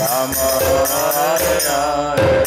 Rama Hare Hare.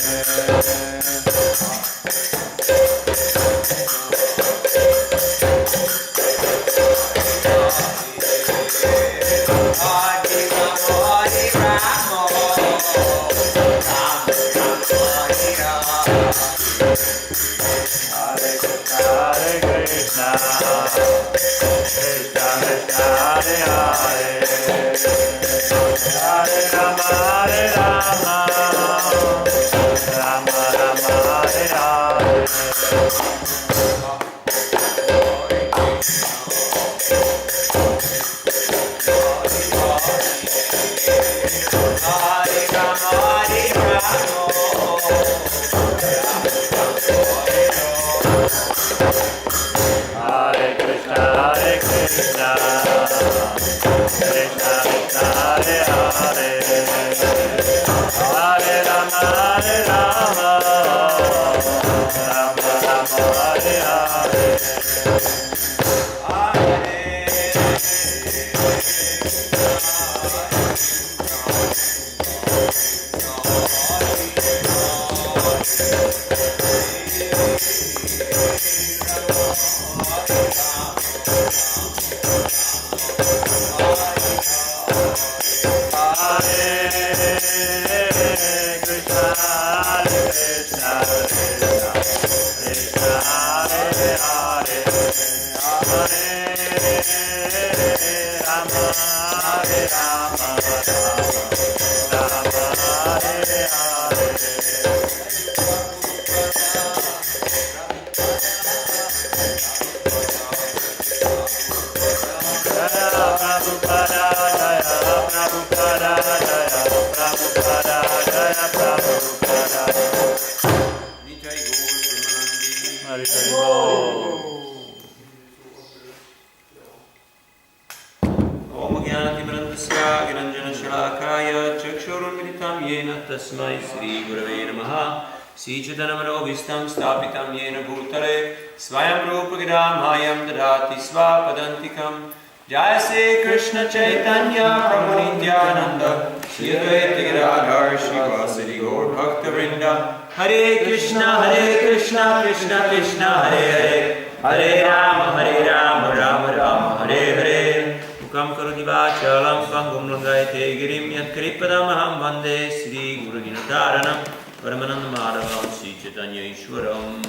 Sichadanamanovistam stapitam yena bhutale Swayam rupa mayam dadati svapadantikam Jai Sri Krishna Chaitanya Prabhu Nityananda Shri Advaita Giradhar Shivasadi Gaur Bhakta Vrinda Hare Krishna Krishna Krishna Hare Hare Hare Rama Rama Rama Hare Hare Mukam Karoti Vachalam Pangum Langayate Girim Yat Kripadam Aham Vande Sri Guru Ginataranam Paramananda Madhavam Sri Chaitanya Ishwaram.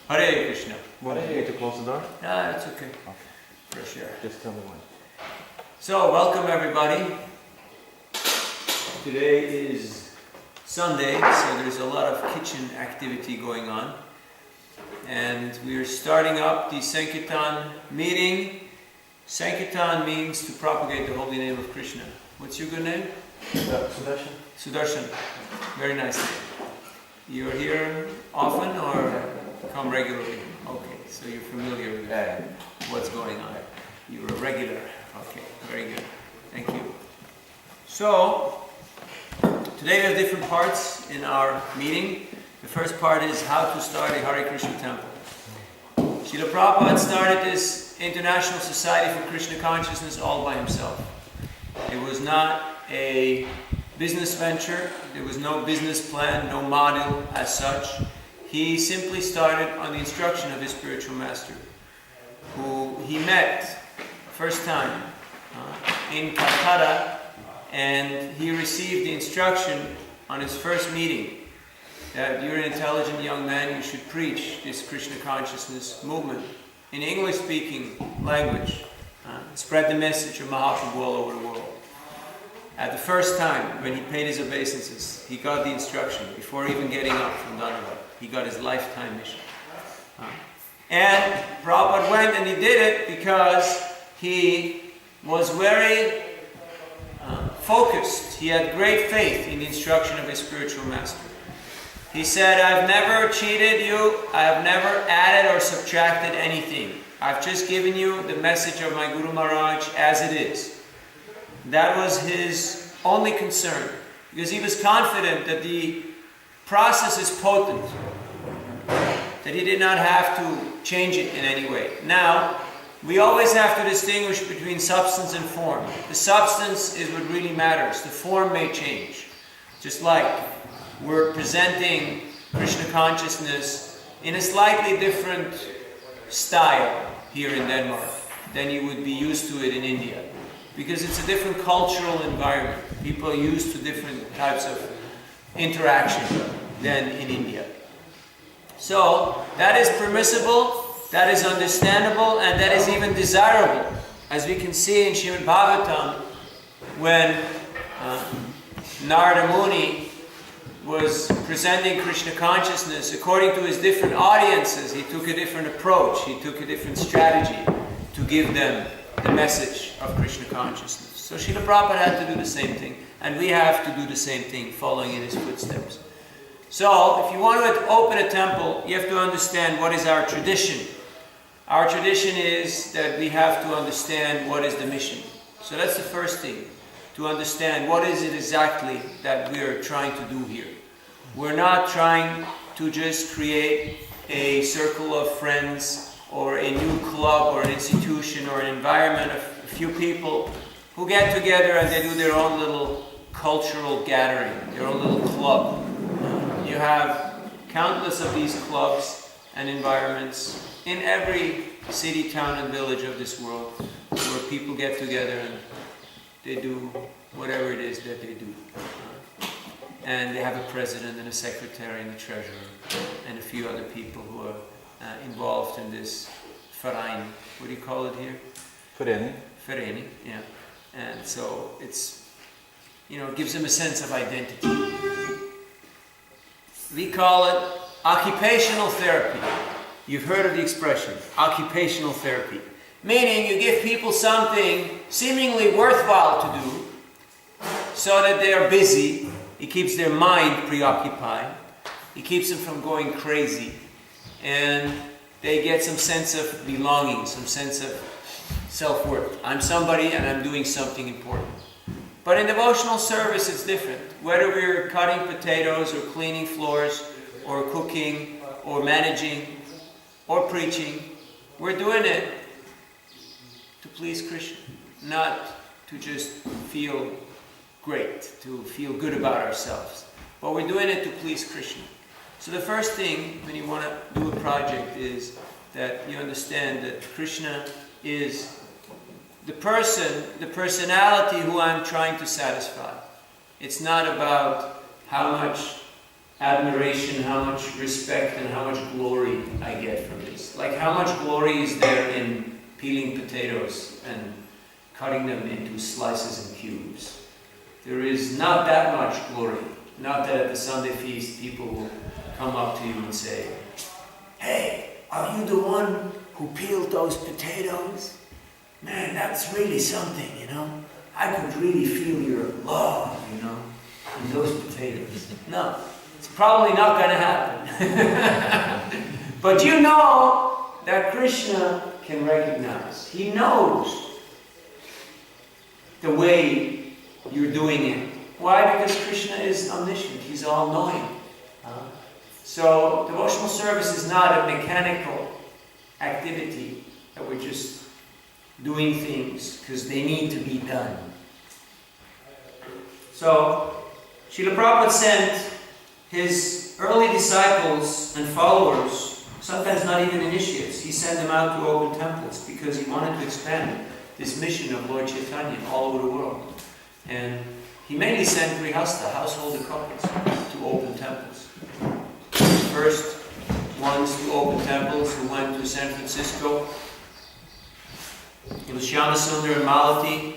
Hare Krishna. Want me to close the door? Yeah, it's okay. Fresh air. Just tell me when. So, welcome everybody. Today is Sunday, so there's a lot of kitchen activity going on. And we are starting up the Sankirtan meeting. Sankirtan means to propagate the holy name of Krishna. What's your good name? Sudarshan. Sudarshan. Very nice name. You're here often or come regularly? Okay, so you're familiar with what's going on. You're a regular. Okay, very good. Thank you. So, today we have different parts in our meeting. The first part is how to start a Hare Krishna temple. Srila Prabhupada started this International Society for Krishna Consciousness all by himself. It was not a business venture. There was no business plan, no model as such. He simply started on the instruction of his spiritual master, who he met first time in Calcutta, and he received the instruction on his first meeting that you're an intelligent young man, you should preach this Krishna consciousness movement in English-speaking language, spread the message of Mahaprabhu all over the world. At the first time, when he paid his obeisances, he got the instruction before even getting up from Dandava. He got his lifetime mission. And Prabhupada went and he did it because he was very focused. He had great faith in the instruction of his spiritual master. He said, I've never cheated you. I have never added or subtracted anything. I've just given you the message of my Guru Maharaj as it is. That was his only concern, because he was confident that the process is potent, that he did not have to change it in any way. Now, we always have to distinguish between substance and form. The substance is what really matters. The form may change. Just like we're presenting Krishna consciousness in a slightly different style here in Denmark than you would be used to it in India. Because it's a different cultural environment. People are used to different types of interaction than in India. So, that is permissible, that is understandable, and that is even desirable. As we can see in Srimad Bhagavatam, when Narada Muni was presenting Krishna consciousness, according to his different audiences, he took a different approach, he took a different strategy to give them the message of Krishna consciousness. So Srila Prabhupada had to do the same thing, and we have to do the same thing, following in his footsteps. So, if you want to open a temple, you have to understand what is our tradition. Our tradition is that we have to understand what is the mission. So that's the first thing, to understand what is it exactly that we are trying to do here. We're not trying to just create a circle of friends or a new club or an institution or an environment of a few people who get together and they do their own little cultural gathering, their own little club. You have countless of these clubs and environments in every city, town and village of this world where people get together and they do whatever it is that they do. And they have a president and a secretary and a treasurer and a few other people who are involved in this verein. What do you call it here? Förening. Förening, yeah. And so it's, it gives them a sense of identity. We call it occupational therapy. You've heard of the expression, occupational therapy. Meaning you give people something seemingly worthwhile to do so that they are busy. It keeps their mind preoccupied. It keeps them from going crazy. And they get some sense of belonging, some sense of self-worth. I'm somebody and I'm doing something important. But in devotional service it's different. Whether we're cutting potatoes or cleaning floors or cooking or managing or preaching, we're doing it to please Krishna, not to just feel great, to feel good about ourselves. But we're doing it to please Krishna. So the first thing when you want to do a project is that you understand that Krishna is the person, the personality who I'm trying to satisfy. It's not about how much admiration, how much respect, and how much glory I get from this. Like how much glory is there in peeling potatoes and cutting them into slices and cubes? There is not that much glory. Not that at the Sunday feast people will come up to you and say, "Hey, are you the one who peeled those potatoes? Man, that's really something, I could really feel your love, in those potatoes." No, it's probably not going to happen. But you know that Krishna can recognize. He knows the way you're doing it. Why? Because Krishna is omniscient. He's all-knowing. So devotional service is not a mechanical activity that we're just doing things because they need to be done. So Srila Prabhupada sent his early disciples and followers, sometimes not even initiates, he sent them out to open temples because he wanted to expand this mission of Lord Chaitanya all over the world. And he mainly sent grihasta, householder couples, to open temples. First ones to open temples who went to San Francisco, it was Shyamasundar and Malati,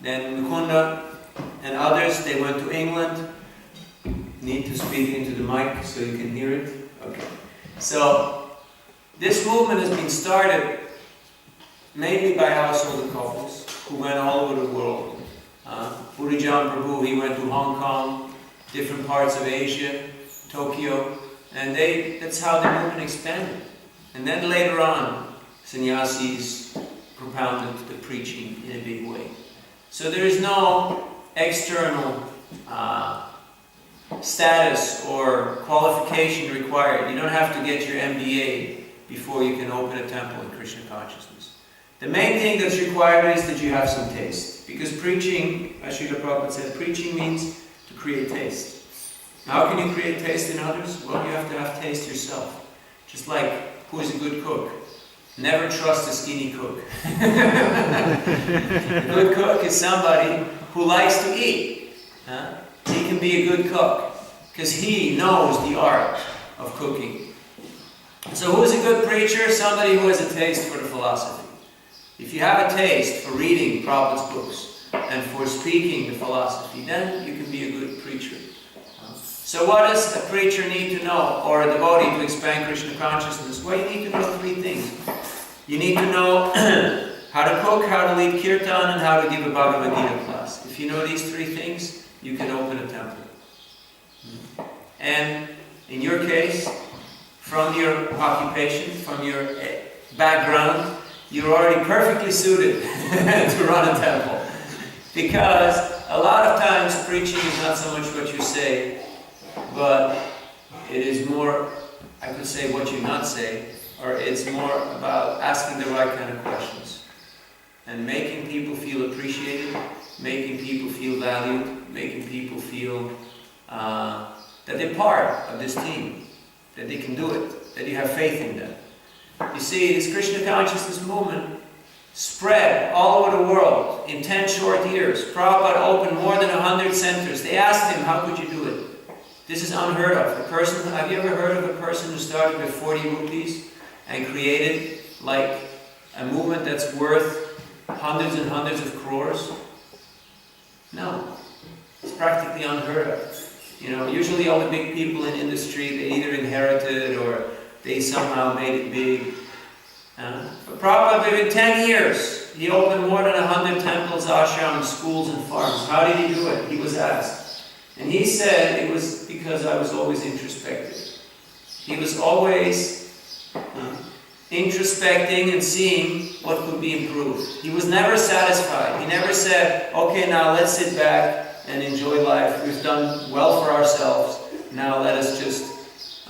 then Mukunda and others. They went to England. Need to speak into the mic so you can hear it? Okay. So, this movement has been started mainly by householder couples who went all over the world. Purijan Prabhu, he went to Hong Kong, different parts of Asia, Tokyo, and that's how the movement expanded. And then later on, sannyasis propounded the preaching in a big way. So there is no external status or qualification required. You don't have to get your MBA before you can open a temple in Krishna consciousness. The main thing that's required is that you have some taste. Because preaching, as Srila Prabhupada said, preaching means to create taste. How can you create taste in others? Well, you have to have taste yourself. Just like, who is a good cook? Never trust a skinny cook. A good cook is somebody who likes to eat. He can be a good cook because he knows the art of cooking. So who is a good preacher? Somebody who has a taste for the philosophy. If you have a taste for reading Prabhupada's books and for speaking the philosophy, then you can be a good preacher. So what does a preacher need to know, or a devotee to expand Krishna consciousness? Well, you need to know three things. You need to know how to cook, how to lead kirtan, and how to give a Bhagavad Gita class. If you know these three things, you can open a temple. And in your case, from your occupation, from your background, you're already perfectly suited to run a temple. Because a lot of times preaching is not so much what you say, but it is more, I could say, what you not say, or it's more about asking the right kind of questions and making people feel appreciated, making people feel valued, making people feel that they're part of this team, that they can do it, that you have faith in them. You see, this Krishna consciousness movement spread all over the world in 10 short years. Prabhupada opened more than 100 centers. They asked him, how could you do it? This is unheard of. Have you ever heard of a person who started with 40 rupees and created like a movement that's worth hundreds and hundreds of crores? No. It's practically unheard of. You know, usually all the big people in industry, they either inherited or they somehow made it big. But Prabhupada, within 10 years, he opened more than 100 temples, ashrams, schools, and farms. How did he do it? He was asked. And he said it was because I was always introspective. He was always introspecting and seeing what could be improved. He was never satisfied. He never said, okay, now let's sit back and enjoy life. We've done well for ourselves. Now let us just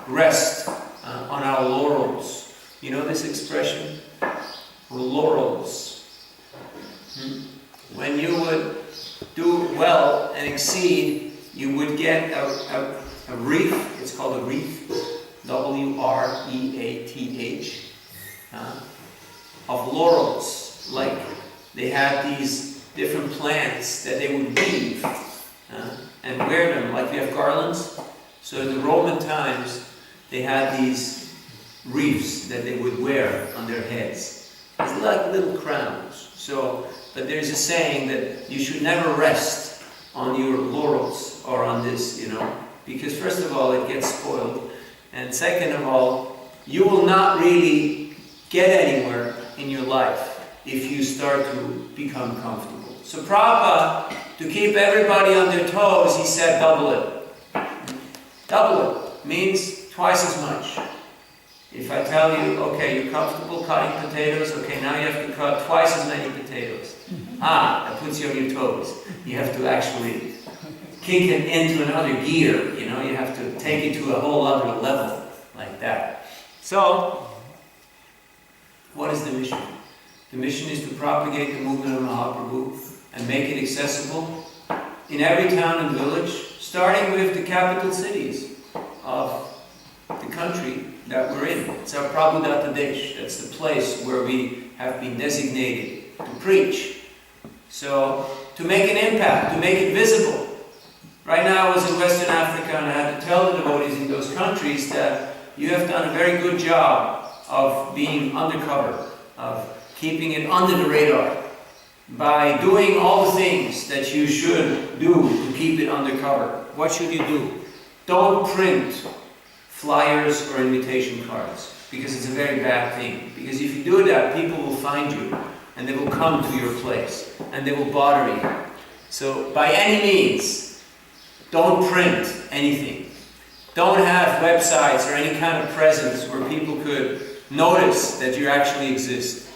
rest on our laurels. You know this expression? Laurels. When you would do well and exceed, you would get a wreath. It's called a wreath. W-R-E-A-T-H. Of laurels. Like they had these different plants that they would weave and wear them. Like we have garlands. So in the Roman times, they had these wreaths that they would wear on their heads. It's like little crowns. But there's a saying that you should never rest on your laurels or on this, because first of all, it gets spoiled. And second of all, you will not really get anywhere in your life if you start to become comfortable. So Prabhupada, to keep everybody on their toes, he said double it. Double it means twice as much. If I tell you, okay, you're comfortable cutting potatoes, okay, now you have to cut twice as many potatoes. That puts you on your toes. You have to actually kick it into another gear, you have to take it to a whole other level, like that. So, what is the mission? The mission is to propagate the movement of Mahaprabhu and make it accessible in every town and village, starting with the capital cities of the country that we're in. It's our Prabhudatta Desh. That's the place where we have been designated to preach. So, to make an impact, to make it visible. Right now I was in Western Africa and I had to tell the devotees in those countries that you have done a very good job of being undercover, of keeping it under the radar, by doing all the things that you should do to keep it undercover. What should you do? Don't print flyers or invitation cards, because it's a very bad thing. Because if you do that, people will find you and they will come to your place and they will bother you. So by any means, don't print anything. Don't have websites or any kind of presence where people could notice that you actually exist.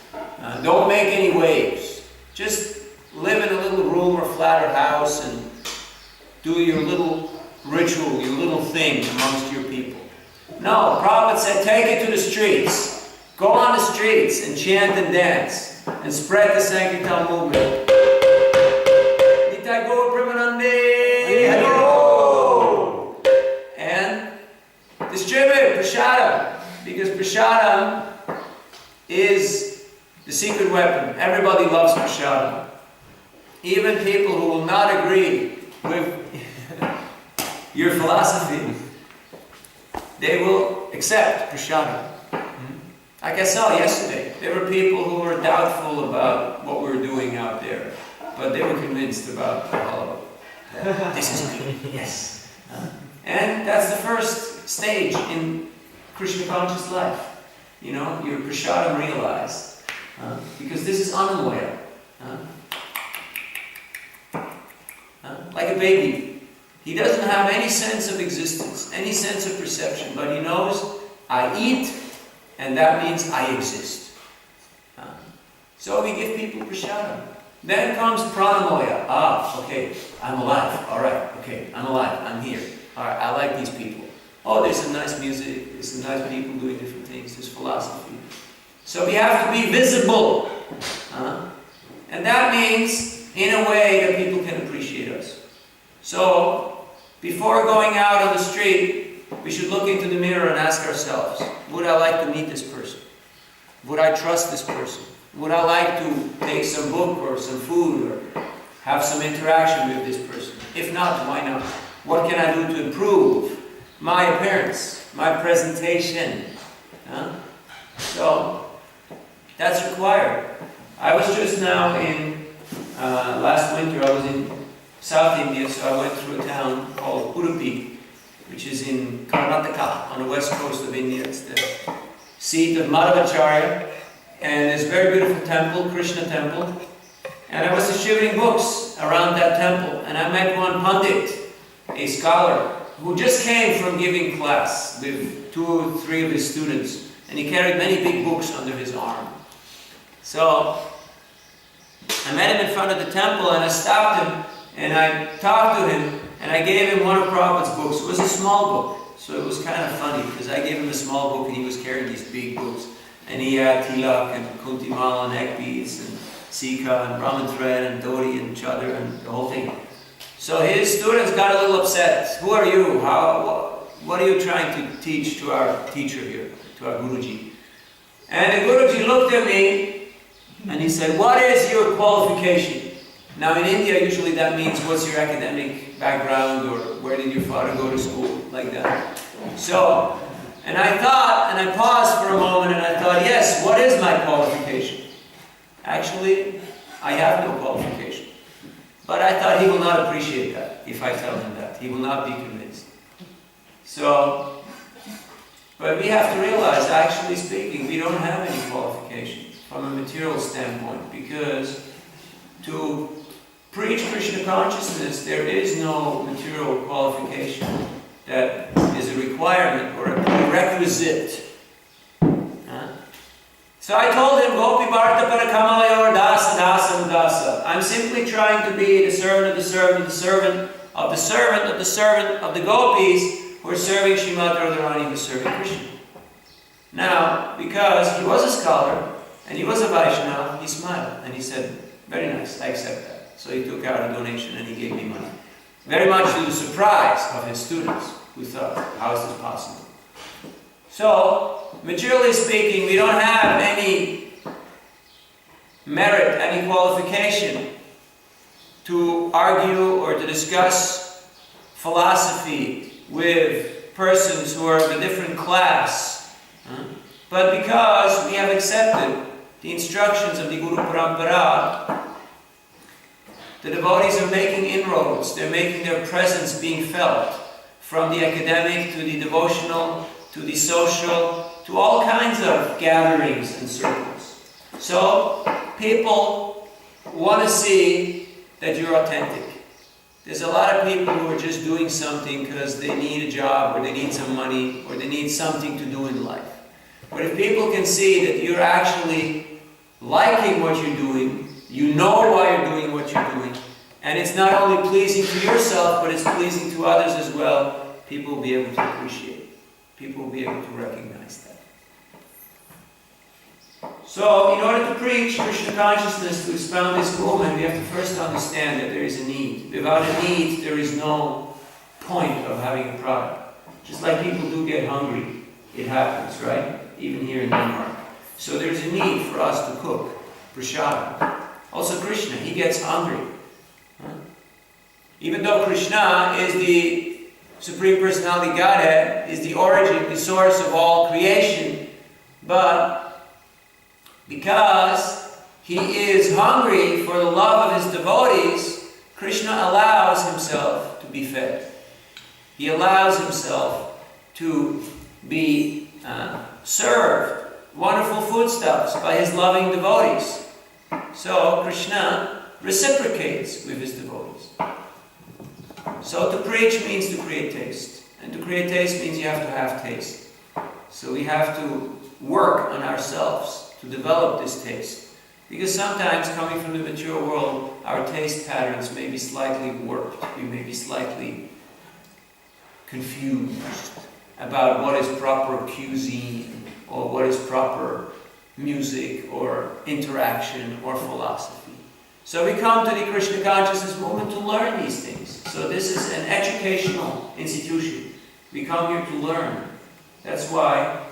Don't make any waves. Just live in a little room or flat or house and do your little ritual, your little thing amongst your people. No, Prabhupada said, take it to the streets. Go on the streets and chant and dance and spread the Sankirtan movement. Nitai Gaur Premanande, Haribo! And distribute prasadam, because prasadam is the secret weapon. Everybody loves prasadam. Even people who will not agree with your philosophy, they will accept prasadam. Like I saw yesterday, there were people who were doubtful about what we were doing out there, but they were convinced about all of it. This is good, yes. And that's the first stage in Krishna conscious life. You know, your prasadam realized. Because this is ananvaya. Like a baby. He doesn't have any sense of existence, any sense of perception, but he knows, I eat, and that means I exist. So we give people prasadam. Then comes pranamaya. Okay, I'm alive. Alright, okay, I'm alive, I'm here. Alright, I like these people. Oh, there's some nice music, there's some nice people doing different things, there's philosophy. So we have to be visible. And that means, in a way, that people can appreciate us. So, before going out on the street, we should look into the mirror and ask ourselves, would I like to meet this person? Would I trust this person? Would I like to take some book or some food or have some interaction with this person? If not, why not? What can I do to improve my appearance, my presentation? So, that's required. I was just now in, last winter I was in South India, so I went through a town called Udupi, which is in Karnataka, on the west coast of India. It's the seat of Madhavacharya, and there's a very beautiful temple, Krishna temple. And I was distributing books around that temple, and I met one Pandit, a scholar, who just came from giving class with 2 or 3 of his students, and he carried many big books under his arm. So, I met him in front of the temple, and I stopped him, and I talked to him, and I gave him one of Prabhupada's books. It was a small book, so it was kind of funny, because I gave him a small book, and he was carrying these big books. And he had tilak, and kuntimal, and neck beads, and sika, and Brahman thread, and dhoti, and chadar, and the whole thing. So his students got a little upset. Who are you? What are you trying to teach to our teacher here, to our Guruji? And the Guruji looked at me, and he said, what is your qualification? Now in India, usually that means, what's your academic background, or where did your father go to school, like that. So, and I thought, and I paused for a moment, and I thought, yes, what is my qualification? Actually, I have no qualification. But I thought he will not appreciate that, if I tell him that. He will not be convinced. So, but we have to realize, actually speaking, we don't have any qualification from a material standpoint, because to preach Krishna consciousness, there is no material qualification that is a requirement or a prerequisite. So I told him, Gopi Bharta Parakamalayor Dasa Dasa Dasa. I'm simply trying to be the servant of the servant of the servant of the servant of the servant of the gopis who are serving Srimati Radharani, who is serving Krishna. Now, because he was a scholar and he was a Vaishnava, he smiled and he said, very nice, I accept that. So he took out a donation and he gave me money. Very much to the surprise of his students, who thought, how is this possible? So, materially speaking, we don't have any merit, any qualification to argue or to discuss philosophy with persons who are of a different class. But because we have accepted the instructions of the Guru Parampara, the devotees are making inroads, they're making their presence being felt, from the academic to the devotional, to the social, to all kinds of gatherings and circles. So, people want to see that you're authentic. There's a lot of people who are just doing something because they need a job, or they need some money, or they need something to do in life. But if people can see that you're actually liking what you're doing, you know why you're doing what you're doing, and it's not only pleasing to yourself, but it's pleasing to others as well, people will be able to appreciate it. People will be able to recognize that. So, in order to preach Krishna consciousness, to expound this movement, we have to first understand that there is a need. Without a need, there is no point of having a product. Just like people do get hungry, it happens, right? Even here in Denmark. So there's a need for us to cook prasad. Also Krishna, he gets hungry. Even though Krishna is the Supreme Personality Godhead, is the origin, the source of all creation, but because he is hungry for the love of his devotees, Krishna allows himself to be fed. He allows himself to be served wonderful foodstuffs by his loving devotees. So Krishna reciprocates with his devotees. So to preach means to create taste. And to create taste means you have to have taste. So we have to work on ourselves to develop this taste. Because sometimes, coming from the mature world, our taste patterns may be slightly warped. We may be slightly confused about what is proper cuisine, or what is proper music, or interaction, or philosophy. So we come to the Krishna consciousness movement to learn these things. So this is an educational institution. We come here to learn. That's why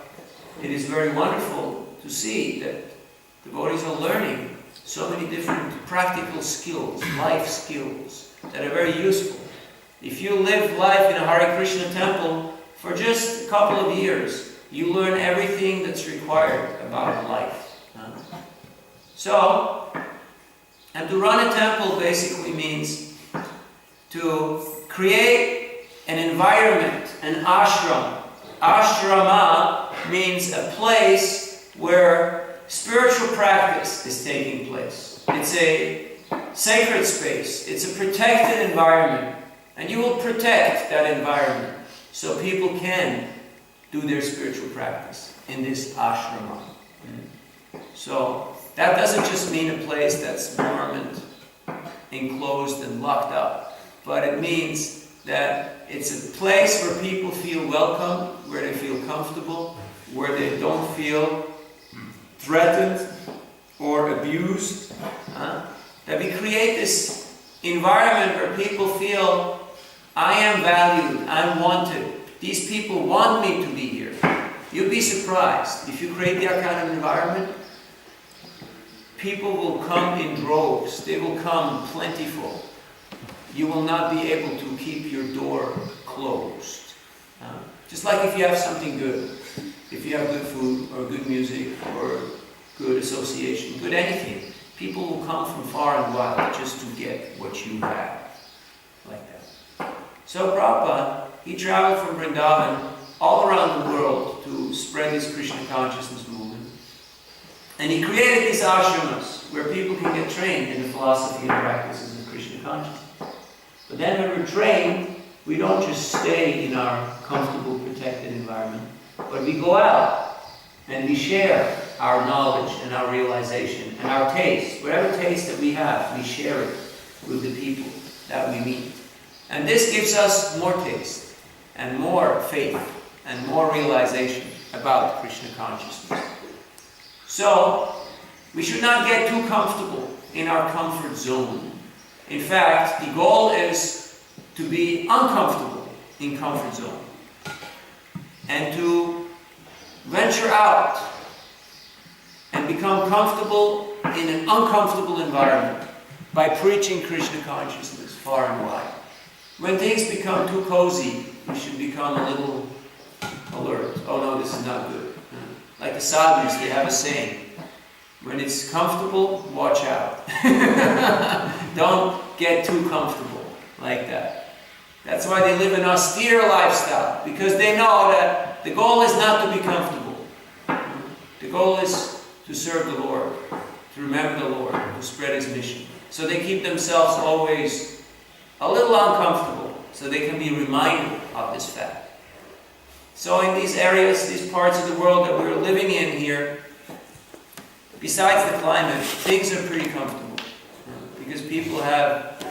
it is very wonderful to see that devotees are learning so many different practical skills, life skills, that are very useful. If you live life in a Hare Krishna temple for just a couple of years, you learn everything that's required about life. So, and to run a temple basically means to create an environment, an ashram. Ashrama means a place where spiritual practice is taking place. It's a sacred space. It's a protected environment. And you will protect that environment so people can do their spiritual practice in this ashrama. So that doesn't just mean a place that's dormant, enclosed and locked up, but it means that it's a place where people feel welcome, where they feel comfortable, where they don't feel threatened or abused. That we create this environment where people feel, I am valued, I'm wanted. These people want me to be here. You'll be surprised. If you create that kind of environment, people will come in droves. They will come plentiful. You will not be able to keep your door closed. Just like if you have something good. If you have good food, or good music, or good association, good anything, people will come from far and wide just to get what you have. Like that. So Prabhupada, he traveled from Vrindavan all around the world to spread this Krishna consciousness movement. And he created these ashramas where people can get trained in the philosophy and practices of Krishna consciousness. But then when we're trained, we don't just stay in our comfortable, protected environment, but we go out and we share our knowledge and our realization and our taste. Whatever taste that we have, we share it with the people that we meet. And this gives us more taste and more faith and more realization about Krishna consciousness. So, we should not get too comfortable in our comfort zone. In fact, the goal is to be uncomfortable in comfort zone and to venture out and become comfortable in an uncomfortable environment by preaching Krishna consciousness far and wide. When things become too cozy, we should become a little alert. Oh no, this is not good. Like the sadhus, they have a saying. When it's comfortable, watch out. Don't get too comfortable like that. That's why they live an austere lifestyle, because they know that the goal is not to be comfortable. The goal is to serve the Lord, to remember the Lord, to spread His mission. So they keep themselves always a little uncomfortable, so they can be reminded of this fact. So in these areas, these parts of the world that we're living in here, besides the climate, things are pretty comfortable. Because people have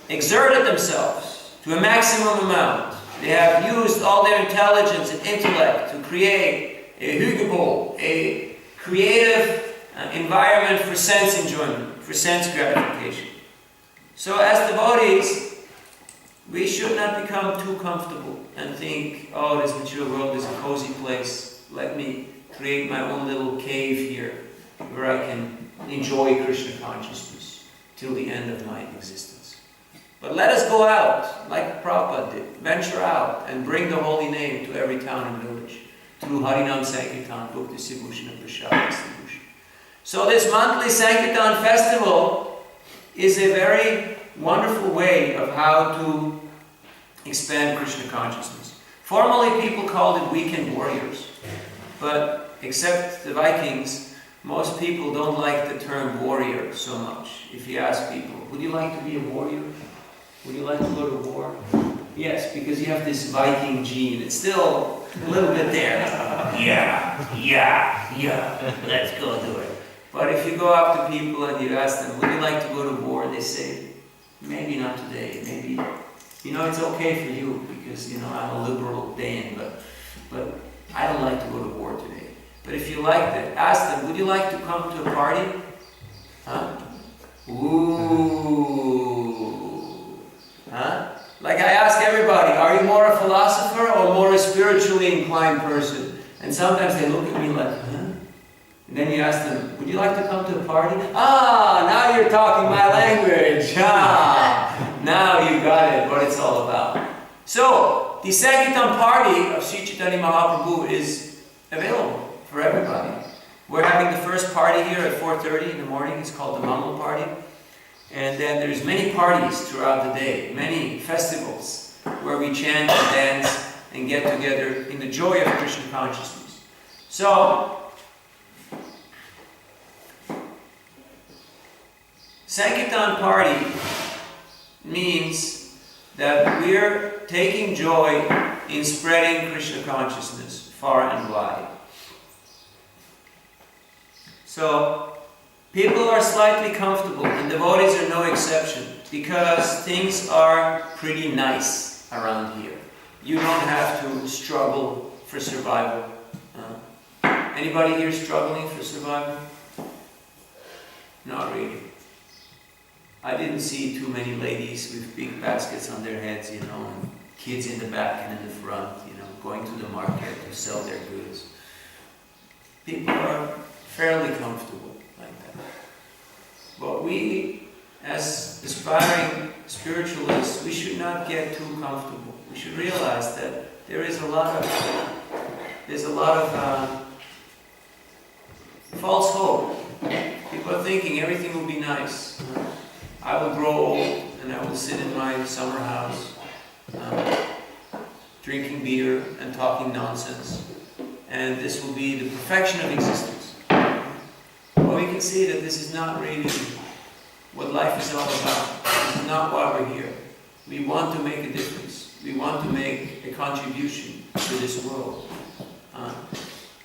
exerted themselves to a maximum amount They have used all their intelligence and intellect to create a hyggebol, a creative environment for sense enjoyment, for sense gratification. So as devotees, we should not become too comfortable and think, oh, this material world is a cozy place. Let me create my own little cave here where I can enjoy Krishna consciousness till the end of my existence. But let us go out, like Prabhupada did, venture out and bring the holy name to every town and village through Harinam Sankirtan, Bhakti Sibhushan and Prasad Sibhushan. So this monthly Sankirtan festival is a very wonderful way of how to expand Krishna consciousness. Formerly people called it weekend warriors, but except the Vikings, most people don't like the term warrior so much. If you ask people, would you like to be a warrior? Would you like to go to war? Yes, because you have this Viking gene. It's still a little bit there. Yeah, let's go do it. But if you go up to people and you ask them, would you like to go to war? They say, maybe not today. Maybe, it's okay for you because, I'm a liberal Dayan, but I don't like to go to war today. But if you like that, ask them, would you like to come to a party? Huh? Ooh. Huh? Like I ask everybody, are you more a philosopher or more a spiritually inclined person? And sometimes they look at me like, huh? And then you ask them, would you like to come to a party? Ah, now you're talking my language. Ah, now you got it, what it's all about. So, the Sankirtan party of Sri Chaitanya Mahaprabhu is available for everybody. We're having the first party here at 4:30 in the morning. It's called the Mangal Party. And then there's many parties throughout the day, many festivals where we chant and dance and get together in the joy of Krishna consciousness. So, Sankirtan party means that we're taking joy in spreading Krishna consciousness far and wide. So, people are slightly comfortable, and devotees are no exception, because things are pretty nice around here. You don't have to struggle for survival. Anybody here struggling for survival? Not really. I didn't see too many ladies with big baskets on their heads, and kids in the back and in the front, going to the market to sell their goods. People are fairly comfortable like that. But we, as aspiring spiritualists, we should not get too comfortable. We should realize that there's a lot of false hope. People are thinking everything will be nice. I will grow old and I will sit in my summer house, drinking beer and talking nonsense, and this will be the perfection of existence. But we can see that this is not really what life is all about. This is not why we're here. We want to make a difference. We want to make a contribution to this world.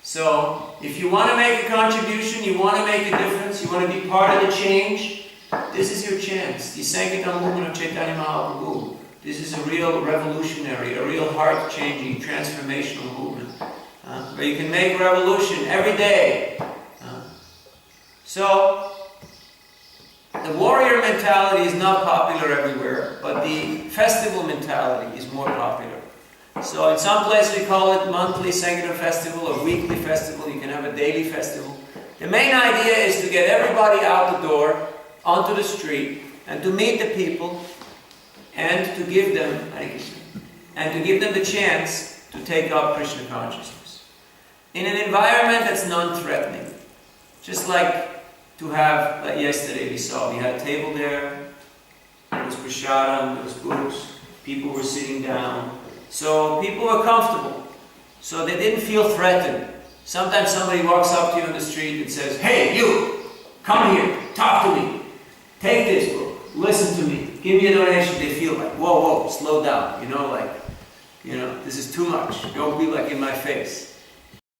So, if you want to make a contribution, you want to make a difference, you want to be part of the change, this is your chance. The Sankirtan movement of Chaitanya Mahaprabhu. This is a real revolutionary, a real heart-changing, transformational movement. Where you can make revolution every day. So, the warrior mentality is not popular everywhere, but the festival mentality is more popular. So in some places we call it monthly Sankirtan festival or weekly festival. You can have a daily festival. The main idea is to get everybody out the door, onto the street, and to meet the people, and to give them, the chance to take up Krishna consciousness. In an environment that's non-threatening. Just like to have, like yesterday we saw, we had a table there, there was prasadam, there was books, people were sitting down. So people were comfortable. So they didn't feel threatened. Sometimes somebody walks up to you on the street and says, "Hey, you! Come here, talk to me. Take this book, listen to me, give me a donation." They feel like, whoa, slow down. This is too much. Don't be like in my face.